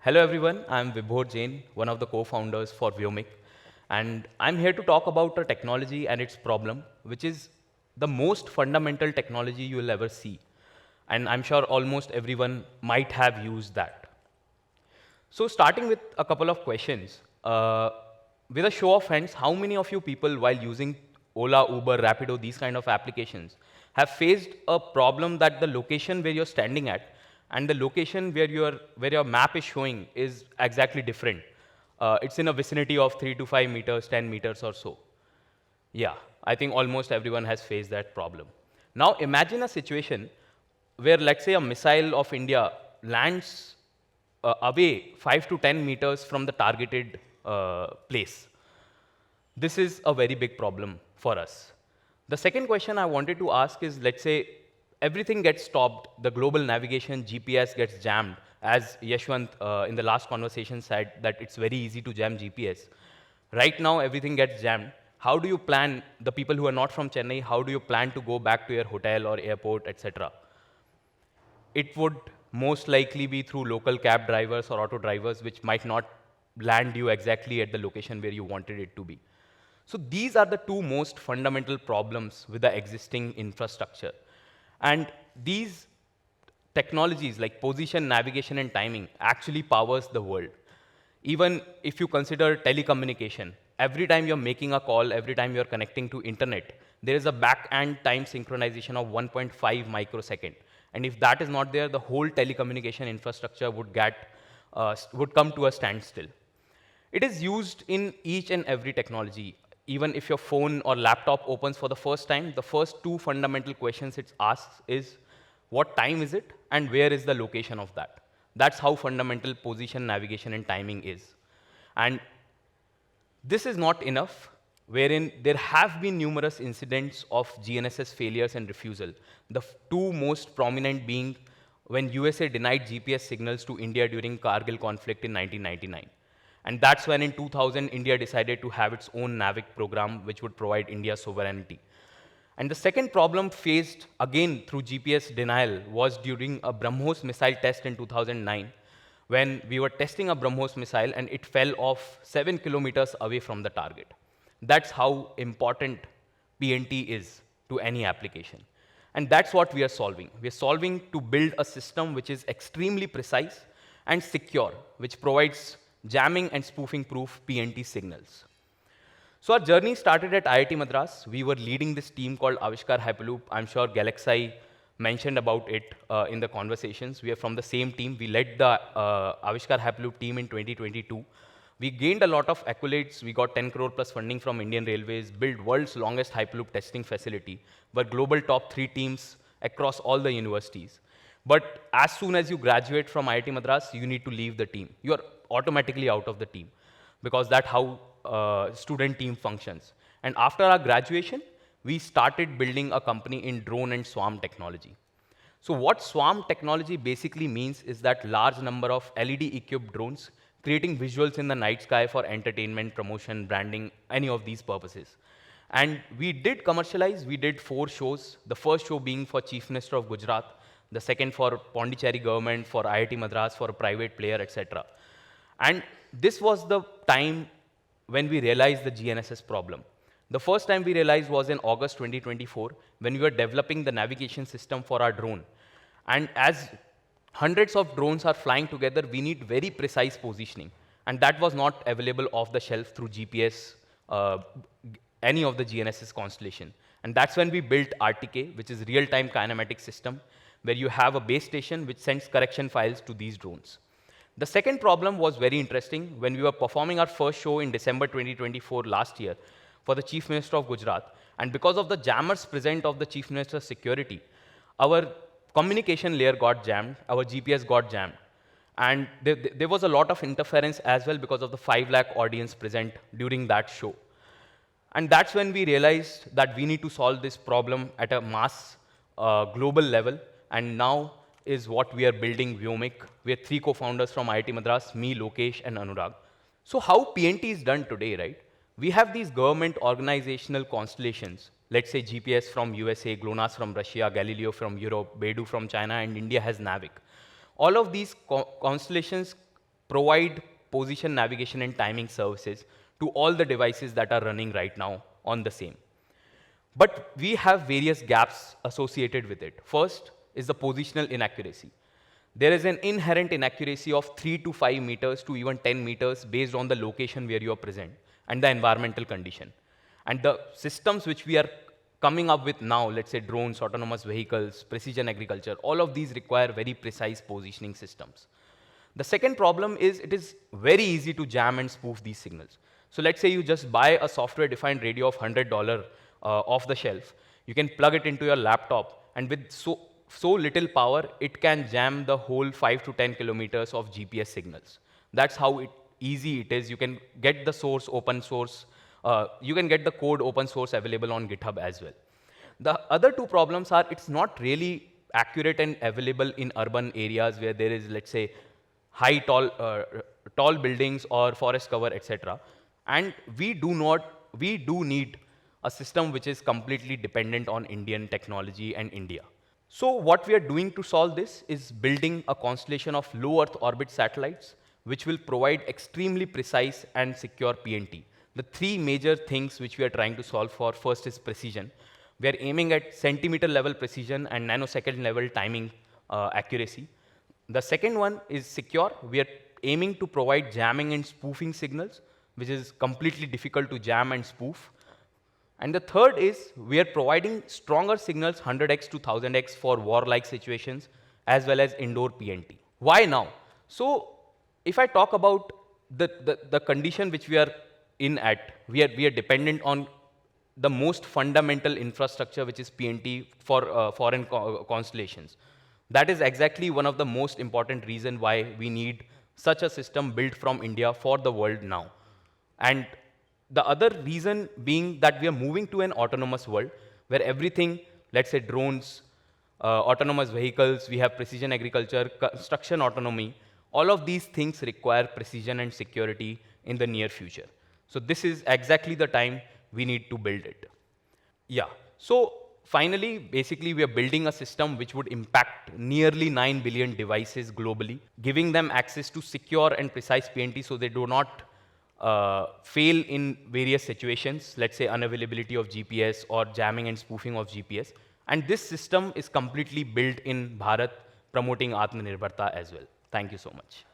Hello everyone, I'm Vibhor Jain, one of the co-founders for Vyomic, and I'm here to talk about a technology and its problem, which is the most fundamental technology you will ever see. And I'm sure almost everyone might have used that. So starting with a couple of questions, with a show of hands, how many of you people while using Ola, Uber, Rapido, these kind of applications, have faced a problem that the location where you're standing at and the location where your map is showing is exactly different? It's in a vicinity of 3 to 5 meters, 10 meters or so. Yeah, I think almost everyone has faced that problem. Now imagine a situation where, let's say, a missile of India lands away 5 to 10 meters from the targeted place. This is a very big problem for us. The second question I wanted to ask is, let's say everything gets stopped, the global navigation GPS gets jammed, as Yashwant in the last conversation said that it's very easy to jam GPS. Right now, everything gets jammed. How do you plan, the people who are not from Chennai, how do you plan to go back to your hotel or airport, etc.? It would most likely be through local cab drivers or auto drivers, which might not land you exactly at the location where you wanted it to be. So these are the two most fundamental problems with the existing infrastructure. And these technologies like position, navigation, and timing actually powers the world. Even if you consider telecommunication, every time you're making a call, every time you're connecting to internet, there is a back-end time synchronization of 1.5 microsecond. And if that is not there, the whole telecommunication infrastructure would come to a standstill. It is used in each and every technology. Even if your phone or laptop opens for the first time, the first two fundamental questions it asks is, what time is it and where is the location of that? That's how fundamental position, navigation, and timing is. And this is not enough, wherein there have been numerous incidents of GNSS failures and refusal. The two most prominent being when USA denied GPS signals to India during Kargil conflict in 1999. And that's when in 2000, India decided to have its own NAVIC program, which would provide India sovereignty. And the second problem faced again through GPS denial was during a BrahMos missile test in 2009, when we were testing a BrahMos missile and it fell off 7 kilometers away from the target. That's how important PNT is to any application. And that's what we are solving. We are solving to build a system which is extremely precise and secure, which provides jamming and spoofing proof PNT signals. So our journey started at IIT Madras. We were leading this team called Avishkar Hyperloop. I'm sure Galaxy mentioned about it in the conversations. We are from the same team. We led the Avishkar Hyperloop team in 2022. We gained a lot of accolades. We got 10 crore plus funding from Indian Railways, built world's longest Hyperloop testing facility, were global top 3 teams across all the universities. But as soon as you graduate from IIT Madras, you need to leave the team. You are automatically out of the team, because that's how student team functions. And after our graduation, we started building a company in drone and swarm technology. So what swarm technology basically means is that large number of LED-equipped drones creating visuals in the night sky for entertainment, promotion, branding, any of these purposes. And we did commercialize. We did 4 shows, the first show being for Chief Minister of Gujarat, the second for Pondicherry government, for IIT Madras, for a private player, etc. And this was the time when we realized the GNSS problem. The first time we realized was in August 2024, when we were developing the navigation system for our drone. And as hundreds of drones are flying together, we need very precise positioning. And that was not available off the shelf through GPS, any of the GNSS constellation. And that's when we built RTK, which is real-time kinematic system, where you have a base station which sends correction files to these drones. The second problem was very interesting. When we were performing our first show in December 2024 last year for the Chief Minister of Gujarat, and because of the jammers present of the Chief Minister's security, our communication layer got jammed, our GPS got jammed. And there was a lot of interference as well because of the 5 lakh audience present during that show. And that's when we realized that we need to solve this problem at a mass global level. And now is what we are building Vyomic. We are 3 co-founders from IIT Madras, me, Lokesh, and Anurag. So how PNT is done today, right? We have these government organizational constellations, let's say GPS from USA, GLONASS from Russia, Galileo from Europe, Beidou from China, and India has NAVIC. All of these constellations provide position navigation and timing services to all the devices that are running right now on the same. But we have various gaps associated with it. First is the positional inaccuracy. There is an inherent inaccuracy of 3 to 5 meters to even 10 meters based on the location where you are present and the environmental condition. And the systems which we are coming up with now, let's say drones, autonomous vehicles, precision agriculture, all of these require very precise positioning systems. The second problem is it is very easy to jam and spoof these signals. So let's say you just buy a software-defined radio of $100 off the shelf. You can plug it into your laptop, and with so little power, it can jam the whole 5 to 10 kilometers of GPS signals. That's how easy it is. You can get the source open source. You can get the code open source available on GitHub as well. The other two problems are it's not really accurate and available in urban areas where there is, let's say, high, tall buildings or forest cover, etc. And we do need a system which is completely dependent on Indian technology and India. So what we are doing to solve this is building a constellation of low Earth orbit satellites, which will provide extremely precise and secure PNT. The three major things which we are trying to solve for, first is precision. We are aiming at centimeter level precision and nanosecond level timing accuracy. The second one is secure. We are aiming to provide jamming and spoofing signals, which is completely difficult to jam and spoof. And the third is we are providing stronger signals, 100x to 1000x for war-like situations, as well as indoor PNT. Why now? So if I talk about the condition which we are in at, we are dependent on the most fundamental infrastructure, which is PNT for foreign constellations. That is exactly one of the most important reasons why we need such a system built from India for the world now. And the other reason being that we are moving to an autonomous world where everything, let's say drones, autonomous vehicles, we have precision agriculture, construction autonomy, all of these things require precision and security in the near future. So this is exactly the time we need to build it. Yeah, so finally, basically, we are building a system which would impact nearly 9 billion devices globally, giving them access to secure and precise PNT so they do not fail in various situations, let's say unavailability of GPS or jamming and spoofing of GPS. And this system is completely built in Bharat, promoting Atmanirbharta as well. Thank you so much.